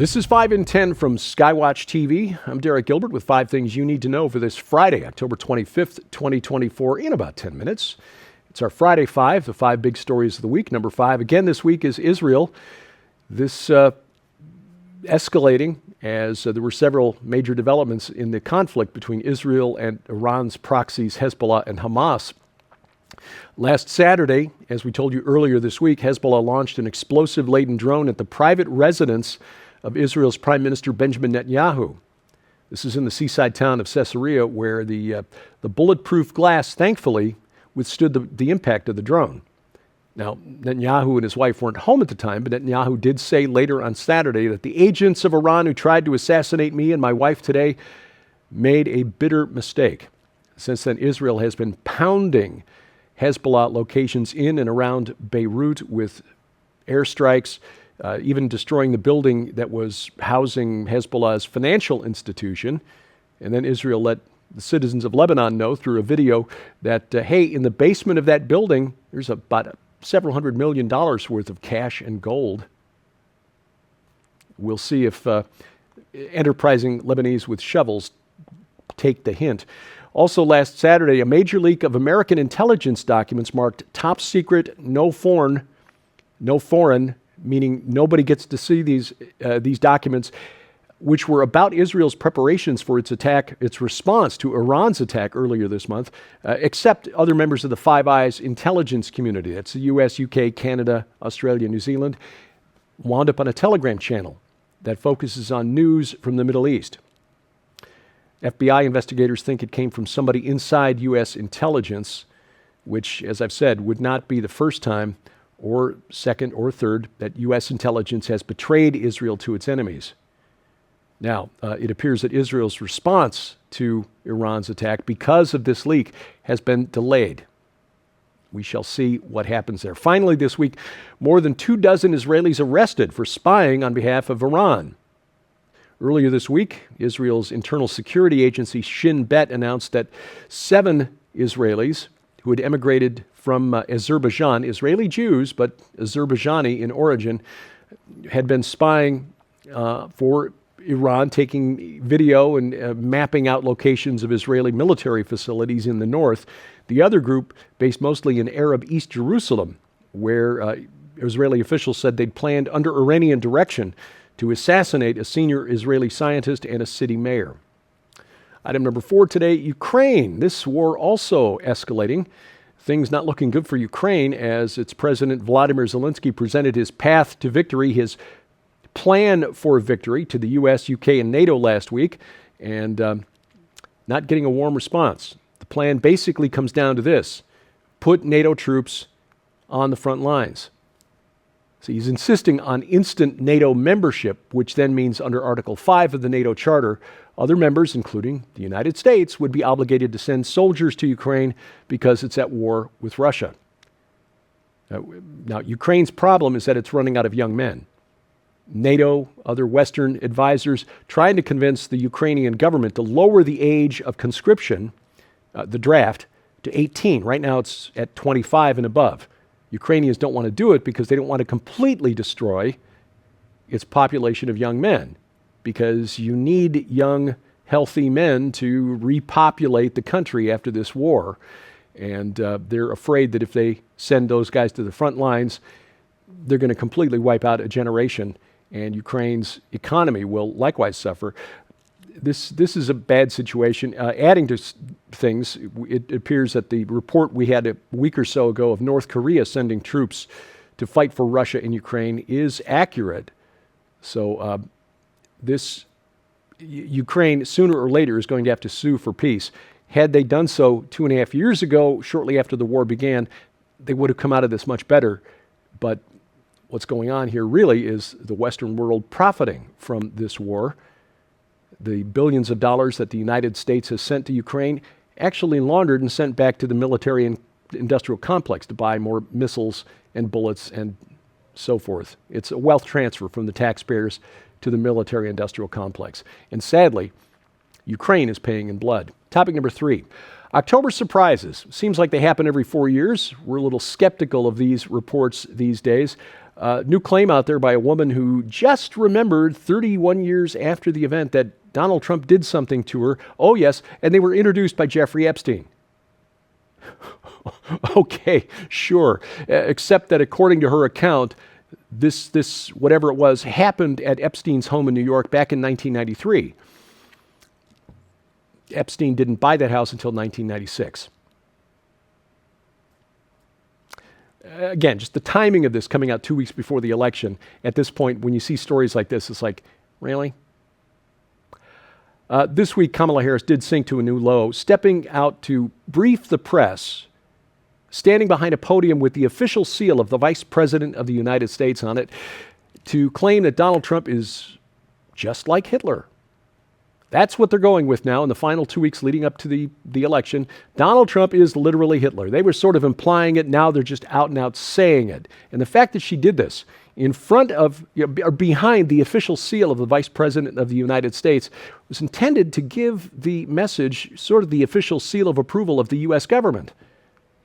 This is 5 in 10 from Skywatch TV. I'm Derek Gilbert with 5 things you need to know for this Friday, October 25th, 2024, in about 10 minutes. It's our Friday 5, the 5 big stories of the week. Number 5, again this week, is Israel. This escalating as there were several major developments in the conflict between Israel and Iran's proxies, Hezbollah and Hamas. Last Saturday, as we told you earlier this week, Hezbollah launched an explosive-laden drone at the private residence of Israel's Prime Minister Benjamin Netanyahu. This is in the seaside town of Caesarea, where the bulletproof glass, thankfully, withstood the impact of the drone. Now, Netanyahu and his wife weren't home at the time, but Netanyahu did say later on Saturday that the agents of Iran who tried to assassinate me and my wife today made a bitter mistake. Since then, Israel has been pounding Hezbollah locations in and around Beirut with airstrikes, even destroying the building that was housing Hezbollah's financial institution. And then Israel let the citizens of Lebanon know through a video that, hey, in the basement of that building, there's about several $100 million worth of cash and gold. We'll see if enterprising Lebanese with shovels take the hint. Also last Saturday, a major leak of American intelligence documents marked top secret, no foreign, meaning nobody gets to see these documents, which were about Israel's preparations for its attack, its response to Iran's attack earlier this month, except other members of the Five Eyes intelligence community. That's the U.S., U.K., Canada, Australia, New Zealand, wound up on a Telegram channel that focuses on news from the Middle East. FBI investigators think it came from somebody inside U.S. intelligence, which, as I've said, would not be the first time or second or third that U.S. intelligence has betrayed Israel to its enemies. Now, it appears that Israel's response to Iran's attack, because of this leak, has been delayed. We shall see what happens there. Finally, this week, more than 24 Israelis arrested for spying on behalf of Iran. Earlier this week, Israel's internal security agency Shin Bet announced that 7 Israelis who had emigrated from Azerbaijan, Israeli Jews, but Azerbaijani in origin, had been spying for Iran, taking video and mapping out locations of Israeli military facilities in the north. The other group, based mostly in Arab East Jerusalem, where Israeli officials said they'd planned under Iranian direction to assassinate a senior Israeli scientist and a city mayor. Item number 4 today, Ukraine. This war also escalating. Things not looking good for Ukraine as its President Volodomyr Zelensky presented his path to victory, his plan for victory to the U.S., U.K., and NATO last week, and not getting a warm response. The plan basically comes down to this: put NATO troops on the front lines. So he's insisting on instant NATO membership, which then means under Article 5 of the NATO Charter, other members, including the United States, would be obligated to send soldiers to Ukraine because it's at war with Russia. Now, Ukraine's problem is that it's running out of young men. NATO, other Western advisors, trying to convince the Ukrainian government to lower the age of conscription, the draft, to 18. Right now it's at 25 and above. Ukrainians don't want to do it because they don't want to completely destroy its population of young men, because you need young, healthy men to repopulate the country after this war. And they're afraid that if they send those guys to the front lines, they're going to completely wipe out a generation, and Ukraine's economy will likewise suffer. This is a bad situation. Adding to things, it appears that the report we had a week or so ago of North Korea sending troops to fight for Russia in Ukraine is accurate. So Ukraine, sooner or later, is going to have to sue for peace. Had they done so 2.5 years ago, shortly after the war began, they would have come out of this much better. But what's going on here really is the Western world profiting from this war. The billions of dollars that the United States has sent to Ukraine actually laundered and sent back to the military and industrial complex to buy more missiles and bullets and so forth. It's a wealth transfer from the taxpayers to the military industrial complex. And sadly, Ukraine is paying in blood. Topic number 3. October surprises. Seems like they happen every 4 years. We're a little skeptical of these reports these days. New claim out there by a woman who just remembered 31 years after the event that Donald Trump did something to her. Oh, yes, and they were introduced by Jeffrey Epstein. Okay, sure. Except that according to her account, this whatever it was happened at Epstein's home in New York back in 1993. Epstein didn't buy that house until 1996. Again, just the timing of this coming out 2 weeks before the election. At this point, when you see stories like this, it's like, really? This week, Kamala Harris did sink to a new low, stepping out to brief the press, standing behind a podium with the official seal of the Vice President of the United States on it, to claim that Donald Trump is just like Hitler. That's what they're going with now in the final 2 weeks leading up to the election. Donald Trump is literally Hitler. They were sort of implying it. Now they're just out and out saying it. And the fact that she did this in front of, or behind the official seal of the Vice President of the United States was intended to give the message, sort of the official seal of approval of the U.S. government,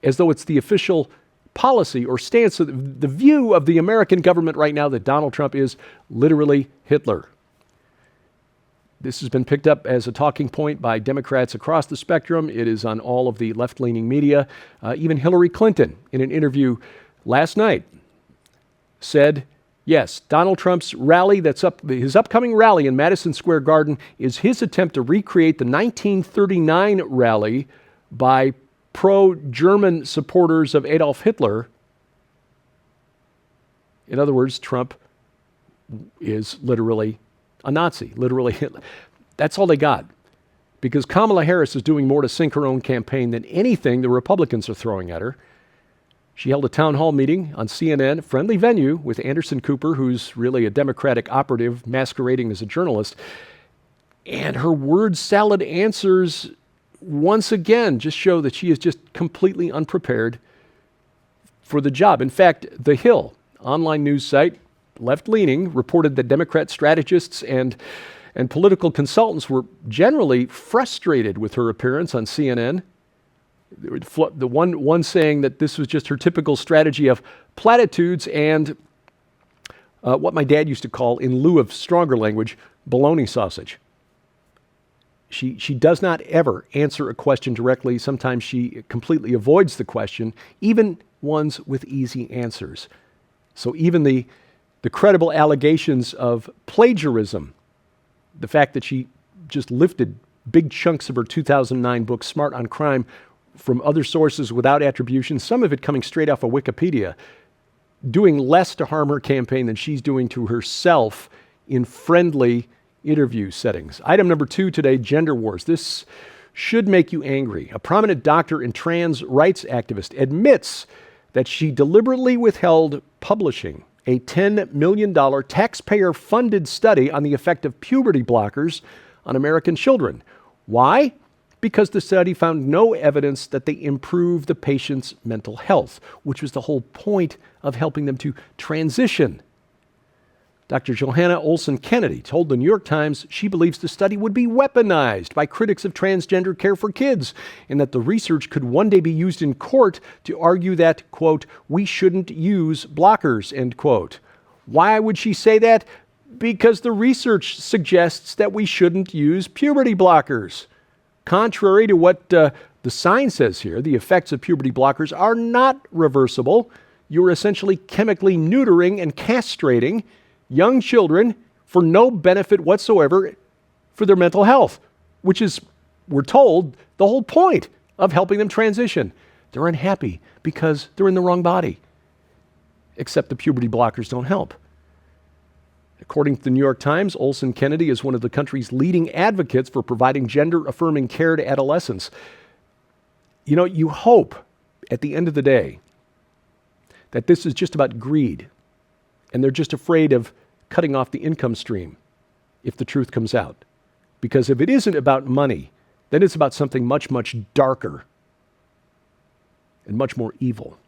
as though it's the official policy or stance of the view of the American government right now that Donald Trump is literally Hitler. This has been picked up as a talking point by Democrats across the spectrum. It is on all of the left-leaning media. Even Hillary Clinton, in an interview last night, said, yes, Donald Trump's rally, his upcoming rally in Madison Square Garden is his attempt to recreate the 1939 rally by pro-German supporters of Adolf Hitler. In other words, Trump is literally a Nazi, literally Hitler. That's all they got. Because Kamala Harris is doing more to sink her own campaign than anything the Republicans are throwing at her. She held a town hall meeting on CNN, a friendly venue, with Anderson Cooper, who's really a Democratic operative masquerading as a journalist. And her word salad answers, once again, just show that she is just completely unprepared for the job. In fact, The Hill, online news site, left-leaning, reported that Democrat strategists and political consultants were generally frustrated with her appearance on CNN. The one saying that this was just her typical strategy of platitudes and what my dad used to call, in lieu of stronger language, bologna sausage. She does not ever answer a question directly. Sometimes she completely avoids the question, even ones with easy answers. So even the credible allegations of plagiarism, the fact that she just lifted big chunks of her 2009 book, Smart on Crime, from other sources without attribution, some of it coming straight off of Wikipedia, doing less to harm her campaign than she's doing to herself in friendly interview settings. Item number 2 today, gender wars. This should make you angry. A prominent doctor and trans rights activist admits that she deliberately withheld publishing a $10 million taxpayer-funded study on the effect of puberty blockers on American children. Why? Because the study found no evidence that they improve the patient's mental health, which was the whole point of helping them to transition. Dr. Johanna Olson-Kennedy told the New York Times she believes the study would be weaponized by critics of transgender care for kids, and that the research could one day be used in court to argue that, quote, we shouldn't use blockers, end quote. Why would she say that? Because the research suggests that we shouldn't use puberty blockers. Contrary to what the sign says here, the effects of puberty blockers are not reversible. You're essentially chemically neutering and castrating young children for no benefit whatsoever for their mental health, which is, we're told, the whole point of helping them transition. They're unhappy because they're in the wrong body, except the puberty blockers don't help. According to the New York Times, Olson-Kennedy is one of the country's leading advocates for providing gender-affirming care to adolescents. You know, you hope at the end of the day that this is just about greed, and they're just afraid of cutting off the income stream if the truth comes out. Because if it isn't about money, then it's about something much, much darker and much more evil.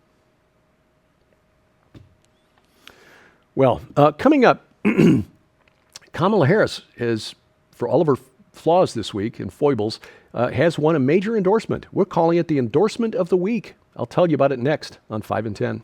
Well, coming up, Kamala Harris is, for all of her flaws this week and foibles, has won a major endorsement. We're calling it the Endorsement of the Week. I'll tell you about it next on 5 and 10.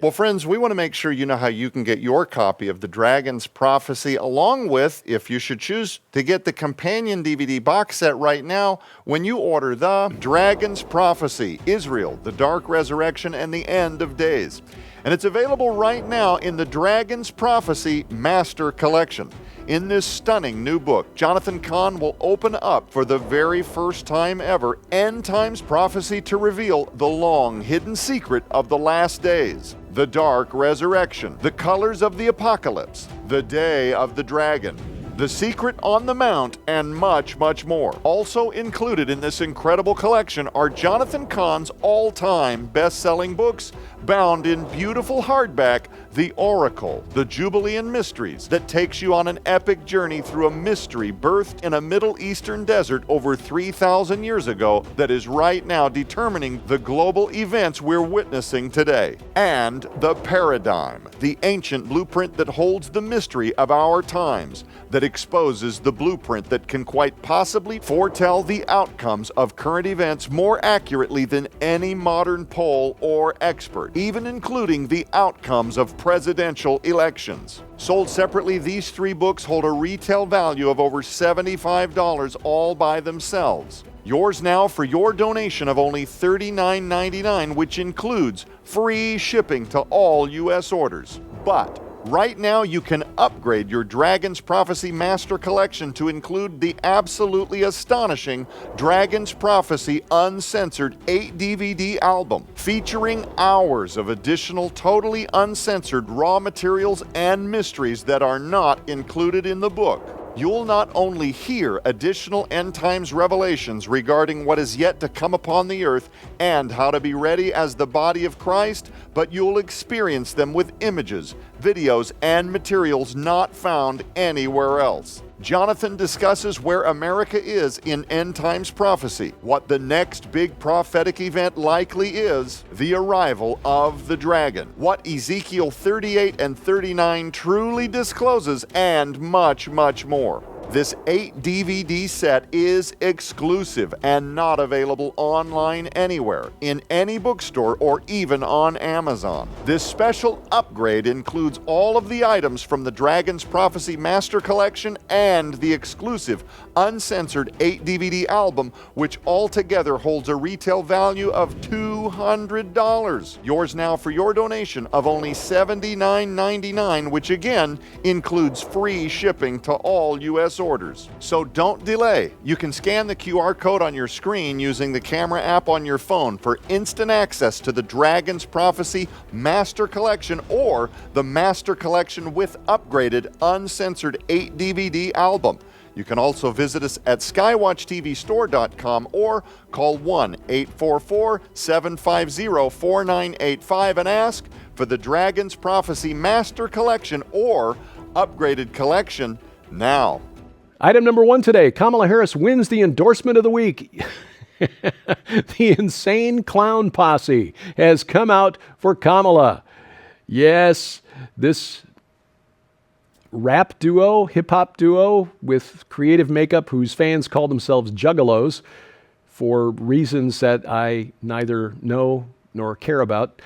Well, friends, we want to make sure you know how you can get your copy of The Dragon's Prophecy, along with, if you should choose to get the companion DVD box set right now, when you order The Dragon's Prophecy, Israel, the Dark Resurrection, and the End of Days. And it's available right now in the Dragon's Prophecy Master Collection. In this stunning new book, Jonathan Cahn will open up for the very first time ever end times prophecy to reveal the long hidden secret of the last days, the dark resurrection, the colors of the apocalypse, the day of the dragon, the secret on the mount, and much, much more. Also included in this incredible collection are Jonathan Cahn's all-time best-selling books, bound in beautiful hardback, The Oracle, The Jubilean Mysteries, that takes you on an epic journey through a mystery birthed in a Middle Eastern desert over 3,000 years ago that is right now determining the global events we're witnessing today. And The Paradigm, the ancient blueprint that holds the mystery of our times, that exposes the blueprint that can quite possibly foretell the outcomes of current events more accurately than any modern poll or expert, even including the outcomes of presidential elections. Sold separately, these three books hold a retail value of over $75 all by themselves. Yours now for your donation of only $39.99, which includes free shipping to all U.S. orders. But right now, you can upgrade your Dragon's Prophecy Master Collection to include the absolutely astonishing Dragon's Prophecy Uncensored 8-DVD album, featuring hours of additional totally uncensored raw materials and mysteries that are not included in the book. You'll not only hear additional end times revelations regarding what is yet to come upon the earth and how to be ready as the body of Christ, but you'll experience them with images, videos, and materials not found anywhere else. Jonathan discusses where America is in end times prophecy, what the next big prophetic event likely is, the arrival of the dragon, what Ezekiel 38 and 39 truly discloses, and much, much more. This 8-DVD set is exclusive and not available online anywhere, in any bookstore, or even on Amazon. This special upgrade includes all of the items from the Dragon's Prophecy Master Collection and the exclusive uncensored 8-DVD album, which altogether holds a retail value of $200. Yours now for your donation of only $79.99, which again includes free shipping to all U.S. orders. So don't delay. You can scan the QR code on your screen using the camera app on your phone for instant access to the Dragon's Prophecy Master Collection or the Master Collection with upgraded uncensored 8-DVD album. You can also visit us at skywatchtvstore.com or call 1-844-750-4985 and ask for the Dragon's Prophecy Master Collection or upgraded collection now. Item number one today, Kamala Harris wins the endorsement of the week. The Insane Clown Posse has come out for Kamala. Yes, this rap duo, hip-hop duo with creative makeup whose fans call themselves juggalos for reasons that I neither know nor care about.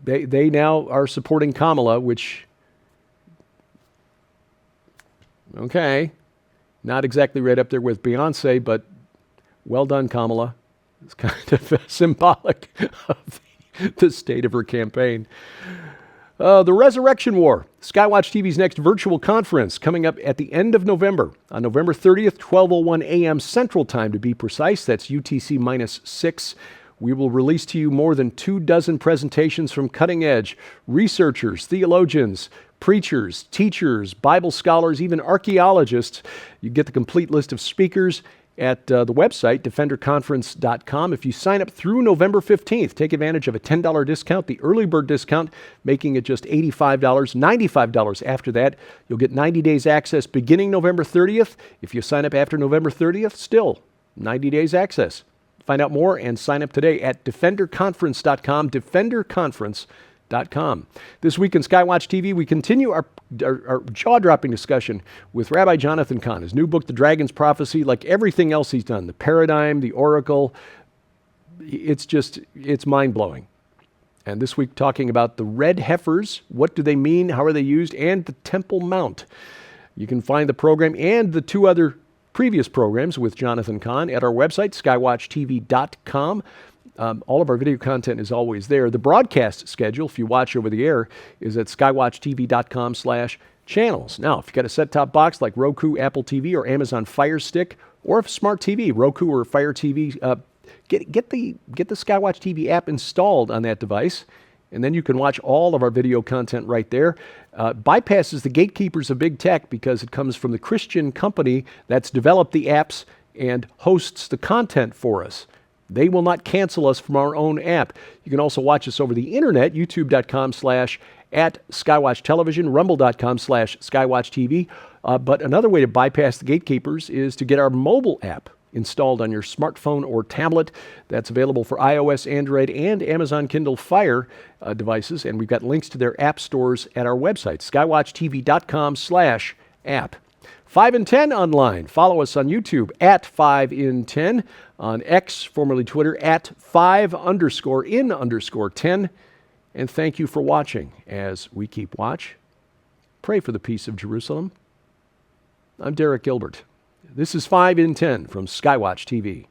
They now are supporting Kamala, which, okay, not exactly right up there with Beyonce, but well done, Kamala. It's kind of symbolic of the state of her campaign. The Resurrection War, Skywatch TV's next virtual conference, coming up at the end of November, on November 30th, 12:01 a.m. Central Time to be precise. That's UTC -6. We will release to you more than 24 presentations from cutting-edge researchers, theologians, preachers, teachers, Bible scholars, even archaeologists. You get the complete list of speakers at the website, defenderconference.com. If you sign up through November 15th, take advantage of a $10 discount, the early bird discount, making it just $85, $95 after that. You'll get 90 days access beginning November 30th. If you sign up after November 30th, still 90 days access. Find out more and sign up today at defenderconference.com, defenderconference.com. This week in Skywatch TV, we continue our jaw-dropping discussion with Rabbi Jonathan Cahn. His new book, The Dragon's Prophecy, like everything else he's done, The Paradigm, The Oracle, it's mind-blowing. And this week talking about the red heifers, what do they mean, how are they used, and the Temple Mount. You can find the program and the 2 other previous programs with Jonathan Cahn at our website, skywatchtv.com. All of our video content is always there. The broadcast schedule, if you watch over the air, is at skywatchtv.com/channels. Now, if you've got a set-top box like Roku, Apple TV, or Amazon Fire Stick, or a smart TV, Roku or Fire TV, get the Skywatch TV app installed on that device, and then you can watch all of our video content right there. Bypasses the gatekeepers of big tech because it comes from the Christian company that's developed the apps and hosts the content for us. They will not cancel us from our own app. You can also watch us over the internet, youtube.com/@Skywatch Television, rumble.com/Skywatch TV. But another way to bypass the gatekeepers is to get our mobile app installed on your smartphone or tablet. That's available for iOS, Android, and Amazon Kindle Fire devices. And we've got links to their app stores at our website, skywatchtv.com/app. 5 in 10 online. Follow us on YouTube at 5 in 10, on X, formerly Twitter, at 5_in_10. And thank you for watching. As we keep watch, pray for the peace of Jerusalem. I'm Derek Gilbert. This is 5 in 10 from Skywatch TV.